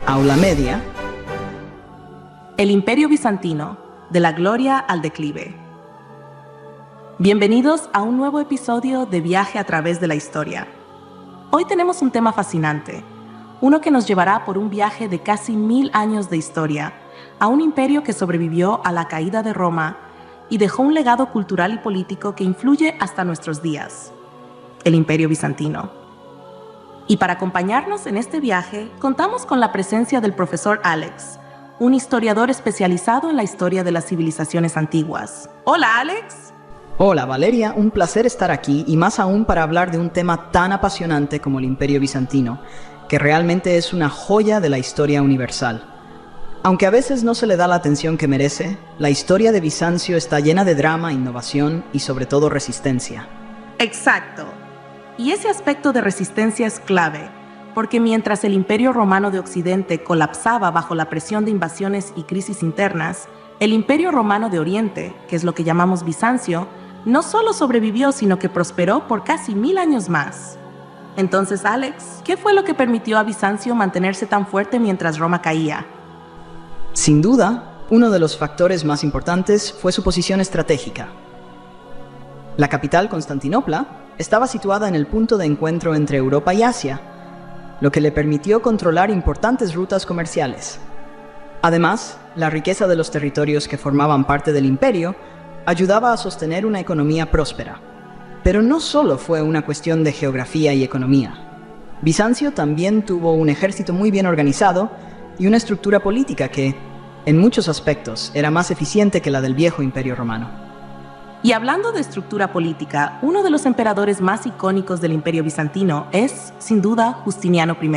Aula Media. El Imperio Bizantino, de la gloria al declive. Bienvenidos a un nuevo episodio de Viaje a través de la historia. Hoy tenemos un tema fascinante, uno que nos llevará por un viaje de casi 1000 años de historia, a un imperio que sobrevivió a la caída de Roma y dejó un legado cultural y político que influye hasta nuestros días, el Imperio Bizantino. Y para acompañarnos en este viaje, contamos con la presencia del profesor Alex, un historiador especializado en la historia de las civilizaciones antiguas. Hola, Alex. Hola Valeria, un placer estar aquí y más aún para hablar de un tema tan apasionante como el Imperio Bizantino, que realmente es una joya de la historia universal. Aunque a veces no se le da la atención que merece, la historia de Bizancio está llena de drama, innovación y sobre todo resistencia. Exacto. Y ese aspecto de resistencia es clave, porque mientras el Imperio Romano de Occidente colapsaba bajo la presión de invasiones y crisis internas, el Imperio Romano de Oriente, que es lo que llamamos Bizancio, no solo sobrevivió, sino que prosperó por casi 1000 años más. Entonces, Alex, ¿qué fue lo que permitió a Bizancio mantenerse tan fuerte mientras Roma caía? Sin duda, uno de los factores más importantes fue su posición estratégica. La capital, Constantinopla, estaba situada en el punto de encuentro entre Europa y Asia, lo que le permitió controlar importantes rutas comerciales. Además, la riqueza de los territorios que formaban parte del imperio ayudaba a sostener una economía próspera. Pero no solo fue una cuestión de geografía y economía. Bizancio también tuvo un ejército muy bien organizado y una estructura política que, en muchos aspectos, era más eficiente que la del viejo Imperio Romano. Y hablando de estructura política, uno de los emperadores más icónicos del Imperio Bizantino es, sin duda, Justiniano I.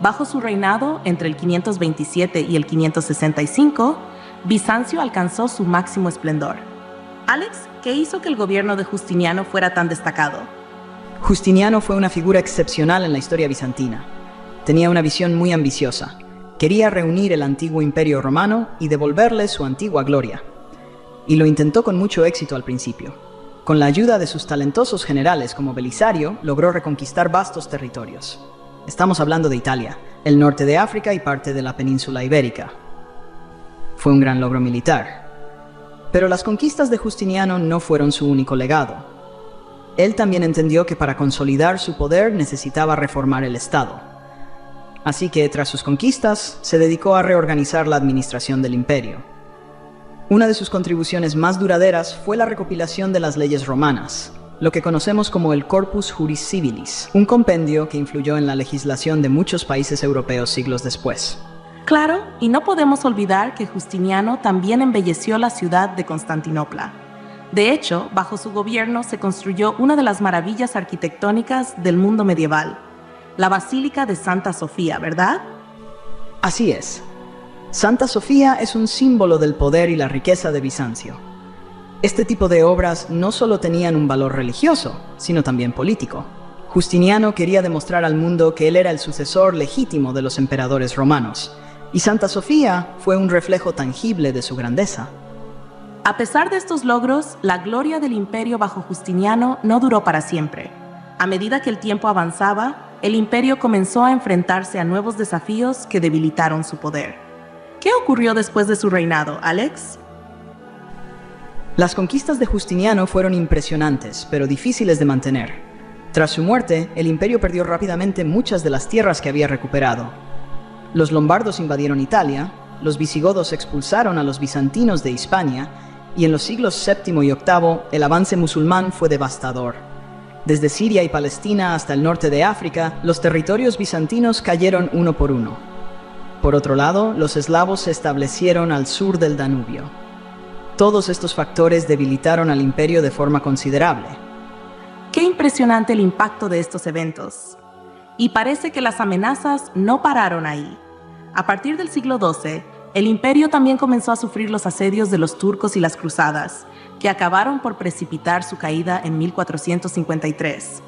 Bajo su reinado, entre el 527 y el 565, Bizancio alcanzó su máximo esplendor. Alex, ¿qué hizo que el gobierno de Justiniano fuera tan destacado? Justiniano fue una figura excepcional en la historia bizantina. Tenía una visión muy ambiciosa. Quería reunir el antiguo Imperio Romano y devolverle su antigua gloria. Y lo intentó con mucho éxito al principio. Con la ayuda de sus talentosos generales como Belisario, logró reconquistar vastos territorios. Estamos hablando de Italia, el norte de África y parte de la península ibérica. Fue un gran logro militar. Pero las conquistas de Justiniano no fueron su único legado. Él también entendió que para consolidar su poder necesitaba reformar el Estado. Así que, tras sus conquistas, se dedicó a reorganizar la administración del imperio. Una de sus contribuciones más duraderas fue la recopilación de las leyes romanas, lo que conocemos como el Corpus Juris Civilis, un compendio que influyó en la legislación de muchos países europeos siglos después. Claro, y no podemos olvidar que Justiniano también embelleció la ciudad de Constantinopla. De hecho, bajo su gobierno se construyó una de las maravillas arquitectónicas del mundo medieval, la Basílica de Santa Sofía, ¿verdad? Así es. Santa Sofía es un símbolo del poder y la riqueza de Bizancio. Este tipo de obras no solo tenían un valor religioso, sino también político. Justiniano quería demostrar al mundo que él era el sucesor legítimo de los emperadores romanos, y Santa Sofía fue un reflejo tangible de su grandeza. A pesar de estos logros, la gloria del imperio bajo Justiniano no duró para siempre. A medida que el tiempo avanzaba, el imperio comenzó a enfrentarse a nuevos desafíos que debilitaron su poder. ¿Qué ocurrió después de su reinado, Alex? Las conquistas de Justiniano fueron impresionantes, pero difíciles de mantener. Tras su muerte, el imperio perdió rápidamente muchas de las tierras que había recuperado. Los lombardos invadieron Italia, los visigodos expulsaron a los bizantinos de Hispania, y en los siglos VII y VIII el avance musulmán fue devastador. Desde Siria y Palestina hasta el norte de África, los territorios bizantinos cayeron uno por uno. Por otro lado, los eslavos se establecieron al sur del Danubio. Todos estos factores debilitaron al imperio de forma considerable. Qué impresionante el impacto de estos eventos. Y parece que las amenazas no pararon ahí. A partir del siglo XII, el imperio también comenzó a sufrir los asedios de los turcos y las cruzadas, que acabaron por precipitar su caída en 1453.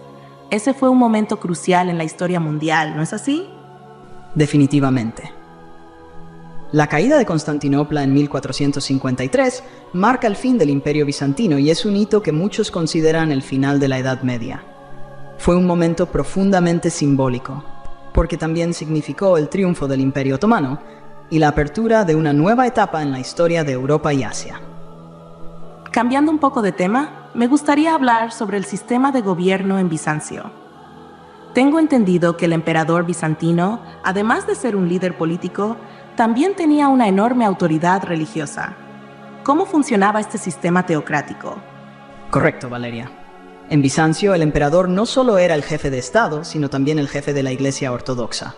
Ese fue un momento crucial en la historia mundial, ¿no es así? Definitivamente. La caída de Constantinopla en 1453 marca el fin del Imperio Bizantino y es un hito que muchos consideran el final de la Edad Media. Fue un momento profundamente simbólico. porque también significó el triunfo del Imperio Otomano y la apertura de una nueva etapa en la historia de Europa y Asia. Cambiando un poco de tema, me gustaría hablar sobre el sistema de gobierno en Bizancio. Tengo entendido que el emperador bizantino, además de ser un líder político, también tenía una enorme autoridad religiosa. ¿Cómo funcionaba este sistema teocrático? Correcto, Valeria. En Bizancio, el emperador no solo era el jefe de Estado, sino también el jefe de la Iglesia Ortodoxa.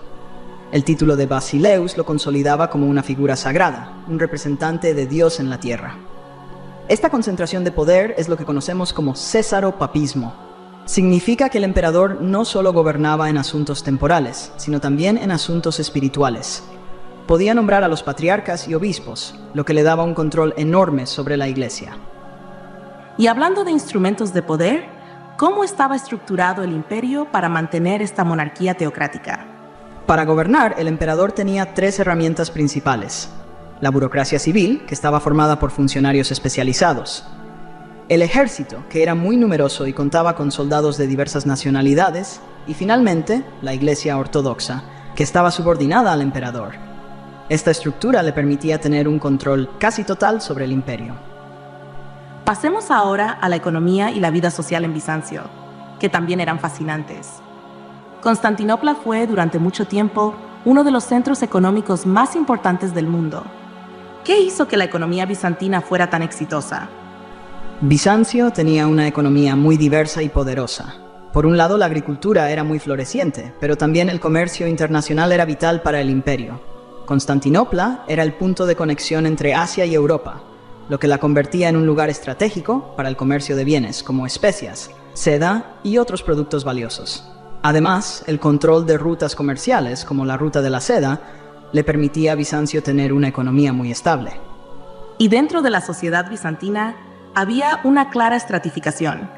El título de Basileus lo consolidaba como una figura sagrada, un representante de Dios en la tierra. Esta concentración de poder es lo que conocemos como césaropapismo. Significa que el emperador no solo gobernaba en asuntos temporales, sino también en asuntos espirituales. Podía nombrar a los patriarcas y obispos, lo que le daba un control enorme sobre la Iglesia. Y hablando de instrumentos de poder, ¿cómo estaba estructurado el imperio para mantener esta monarquía teocrática? Para gobernar, el emperador tenía 3 herramientas principales: la burocracia civil, que estaba formada por funcionarios especializados; el ejército, que era muy numeroso y contaba con soldados de diversas nacionalidades; y finalmente, la Iglesia Ortodoxa, que estaba subordinada al emperador. Esta estructura le permitía tener un control casi total sobre el imperio. Pasemos ahora a la economía y la vida social en Bizancio, que también eran fascinantes. Constantinopla fue, durante mucho tiempo, uno de los centros económicos más importantes del mundo. ¿Qué hizo que la economía bizantina fuera tan exitosa? Bizancio tenía una economía muy diversa y poderosa. Por un lado, la agricultura era muy floreciente, pero también el comercio internacional era vital para el imperio. Constantinopla era el punto de conexión entre Asia y Europa, lo que la convertía en un lugar estratégico para el comercio de bienes como especias, seda y otros productos valiosos. Además, el control de rutas comerciales, como la ruta de la seda, le permitía a Bizancio tener una economía muy estable. Y dentro de la sociedad bizantina había una clara estratificación.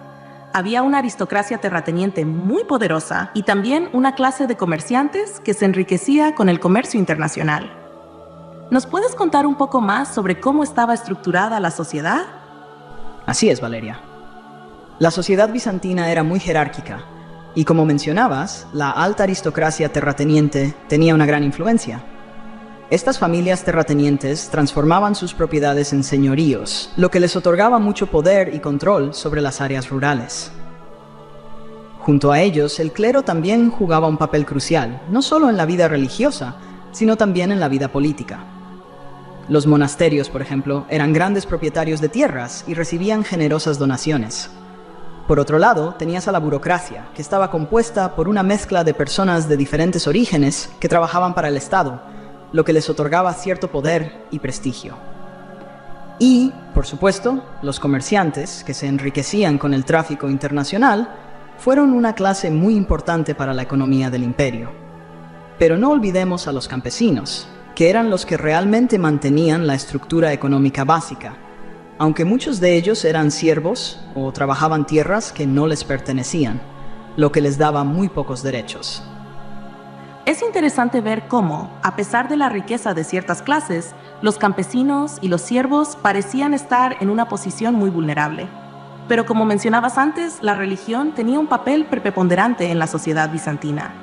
Había una aristocracia terrateniente muy poderosa y también una clase de comerciantes que se enriquecía con el comercio internacional. ¿Nos puedes contar un poco más sobre cómo estaba estructurada la sociedad? Así es, Valeria. La sociedad bizantina era muy jerárquica y, como mencionabas, la alta aristocracia terrateniente tenía una gran influencia. Estas familias terratenientes transformaban sus propiedades en señoríos, lo que les otorgaba mucho poder y control sobre las áreas rurales. Junto a ellos, el clero también jugaba un papel crucial, no solo en la vida religiosa, sino también en la vida política. Los monasterios, por ejemplo, eran grandes propietarios de tierras y recibían generosas donaciones. Por otro lado, tenías a la burocracia, que estaba compuesta por una mezcla de personas de diferentes orígenes que trabajaban para el Estado, lo que les otorgaba cierto poder y prestigio. Y, por supuesto, los comerciantes, que se enriquecían con el tráfico internacional, fueron una clase muy importante para la economía del imperio. Pero no olvidemos a los campesinos, que eran los que realmente mantenían la estructura económica básica, aunque muchos de ellos eran siervos o trabajaban tierras que no les pertenecían, lo que les daba muy pocos derechos. Es interesante ver cómo, a pesar de la riqueza de ciertas clases, los campesinos y los siervos parecían estar en una posición muy vulnerable. Pero como mencionabas antes, la religión tenía un papel preponderante en la sociedad bizantina.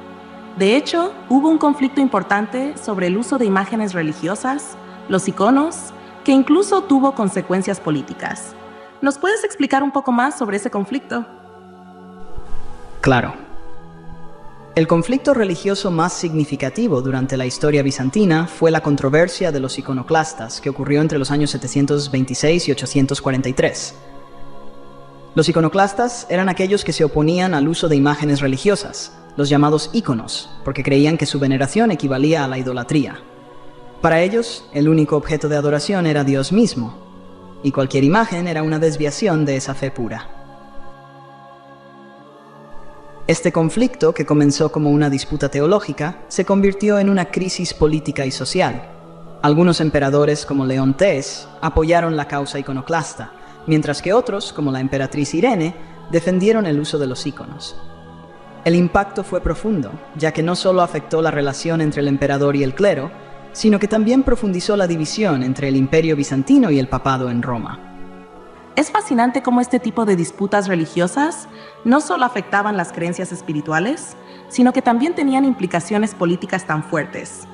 De hecho, hubo un conflicto importante sobre el uso de imágenes religiosas, los iconos, que incluso tuvo consecuencias políticas. ¿Nos puedes explicar un poco más sobre ese conflicto? Claro. El conflicto religioso más significativo durante la historia bizantina fue la controversia de los iconoclastas, que ocurrió entre los años 726 y 843. Los iconoclastas eran aquellos que se oponían al uso de imágenes religiosas, los llamados íconos, porque creían que su veneración equivalía a la idolatría. Para ellos, el único objeto de adoración era Dios mismo, y cualquier imagen era una desviación de esa fe pura. Este conflicto, que comenzó como una disputa teológica, se convirtió en una crisis política y social. Algunos emperadores, como León Tés, apoyaron la causa iconoclasta, mientras que otros, como la emperatriz Irene, defendieron el uso de los íconos. El impacto fue profundo, ya que no solo afectó la relación entre el emperador y el clero, sino que también profundizó la división entre el Imperio bizantino y el papado en Roma. Es fascinante cómo este tipo de disputas religiosas no solo afectaban las creencias espirituales, sino que también tenían implicaciones políticas tan fuertes.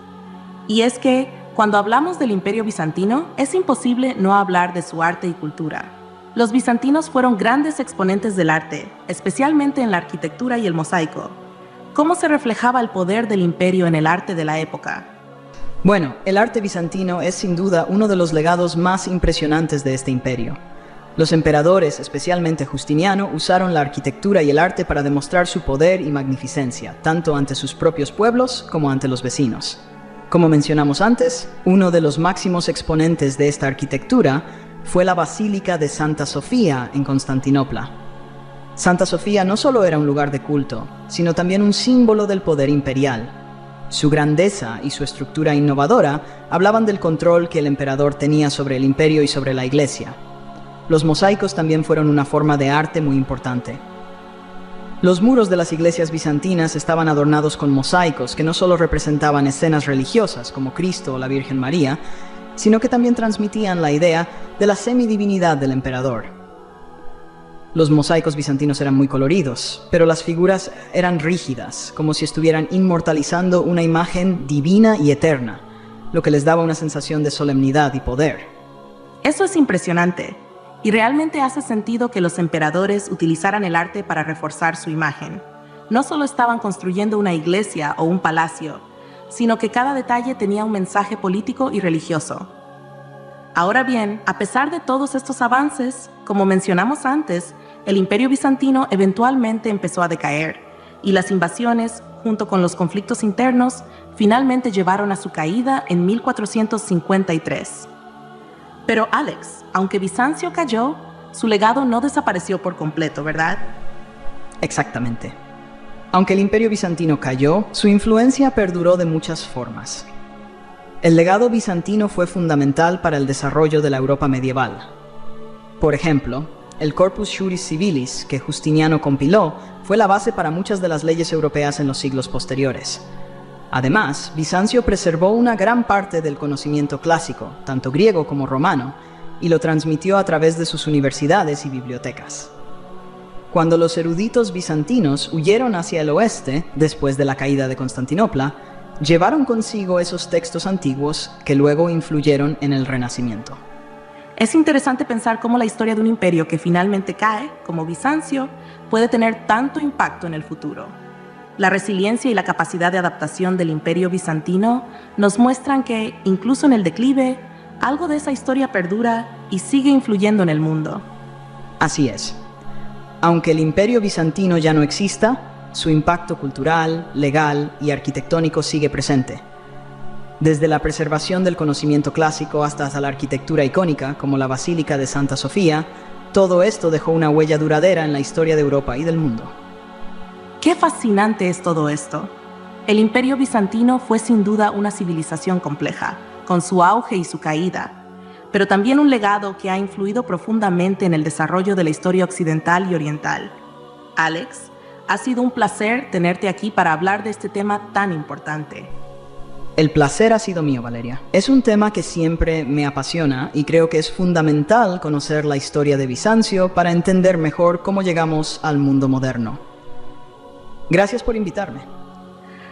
Y es que, cuando hablamos del Imperio Bizantino, es imposible no hablar de su arte y cultura. Los bizantinos fueron grandes exponentes del arte, especialmente en la arquitectura y el mosaico. ¿Cómo se reflejaba el poder del imperio en el arte de la época? Bueno, el arte bizantino es sin duda uno de los legados más impresionantes de este imperio. Los emperadores, especialmente Justiniano, usaron la arquitectura y el arte para demostrar su poder y magnificencia, tanto ante sus propios pueblos como ante los vecinos. Como mencionamos antes, uno de los máximos exponentes de esta arquitectura fue la Basílica de Santa Sofía en Constantinopla. Santa Sofía no solo era un lugar de culto, sino también un símbolo del poder imperial. Su grandeza y su estructura innovadora hablaban del control que el emperador tenía sobre el imperio y sobre la iglesia. Los mosaicos también fueron una forma de arte muy importante. Los muros de las iglesias bizantinas estaban adornados con mosaicos que no solo representaban escenas religiosas como Cristo o la Virgen María, sino que también transmitían la idea de la semidivinidad del emperador. Los mosaicos bizantinos eran muy coloridos, pero las figuras eran rígidas, como si estuvieran inmortalizando una imagen divina y eterna, lo que les daba una sensación de solemnidad y poder. Eso es impresionante, y realmente hace sentido que los emperadores utilizaran el arte para reforzar su imagen. No solo estaban construyendo una iglesia o un palacio, sino que cada detalle tenía un mensaje político y religioso. Ahora bien, a pesar de todos estos avances, como mencionamos antes, el Imperio Bizantino eventualmente empezó a decaer, y las invasiones, junto con los conflictos internos, finalmente llevaron a su caída en 1453. Pero Alex, aunque Bizancio cayó, su legado no desapareció por completo, ¿verdad? Exactamente. Aunque el Imperio Bizantino cayó, su influencia perduró de muchas formas. El legado bizantino fue fundamental para el desarrollo de la Europa medieval. Por ejemplo, el Corpus Juris Civilis que Justiniano compiló fue la base para muchas de las leyes europeas en los siglos posteriores. Además, Bizancio preservó una gran parte del conocimiento clásico, tanto griego como romano, y lo transmitió a través de sus universidades y bibliotecas. Cuando los eruditos bizantinos huyeron hacia el oeste, después de la caída de Constantinopla, llevaron consigo esos textos antiguos que luego influyeron en el Renacimiento. Es interesante pensar cómo la historia de un imperio que finalmente cae, como Bizancio, puede tener tanto impacto en el futuro. La resiliencia y la capacidad de adaptación del Imperio Bizantino nos muestran que, incluso en el declive, algo de esa historia perdura y sigue influyendo en el mundo. Así es. Aunque el Imperio Bizantino ya no exista, su impacto cultural, legal y arquitectónico sigue presente. Desde la preservación del conocimiento clásico hasta la arquitectura icónica, como la Basílica de Santa Sofía, todo esto dejó una huella duradera en la historia de Europa y del mundo. ¡Qué fascinante es todo esto! El Imperio Bizantino fue sin duda una civilización compleja, con su auge y su caída, pero también un legado que ha influido profundamente en el desarrollo de la historia occidental y oriental. Alex, ha sido un placer tenerte aquí para hablar de este tema tan importante. El placer ha sido mío, Valeria. Es un tema que siempre me apasiona y creo que es fundamental conocer la historia de Bizancio para entender mejor cómo llegamos al mundo moderno. Gracias por invitarme.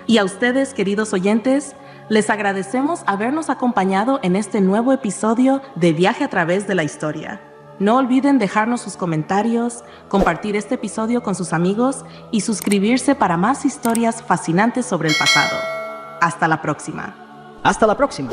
Y a ustedes, queridos oyentes, les agradecemos habernos acompañado en este nuevo episodio de Viaje a través de la historia. No olviden dejarnos sus comentarios, compartir este episodio con sus amigos y suscribirse para más historias fascinantes sobre el pasado. Hasta la próxima. Hasta la próxima.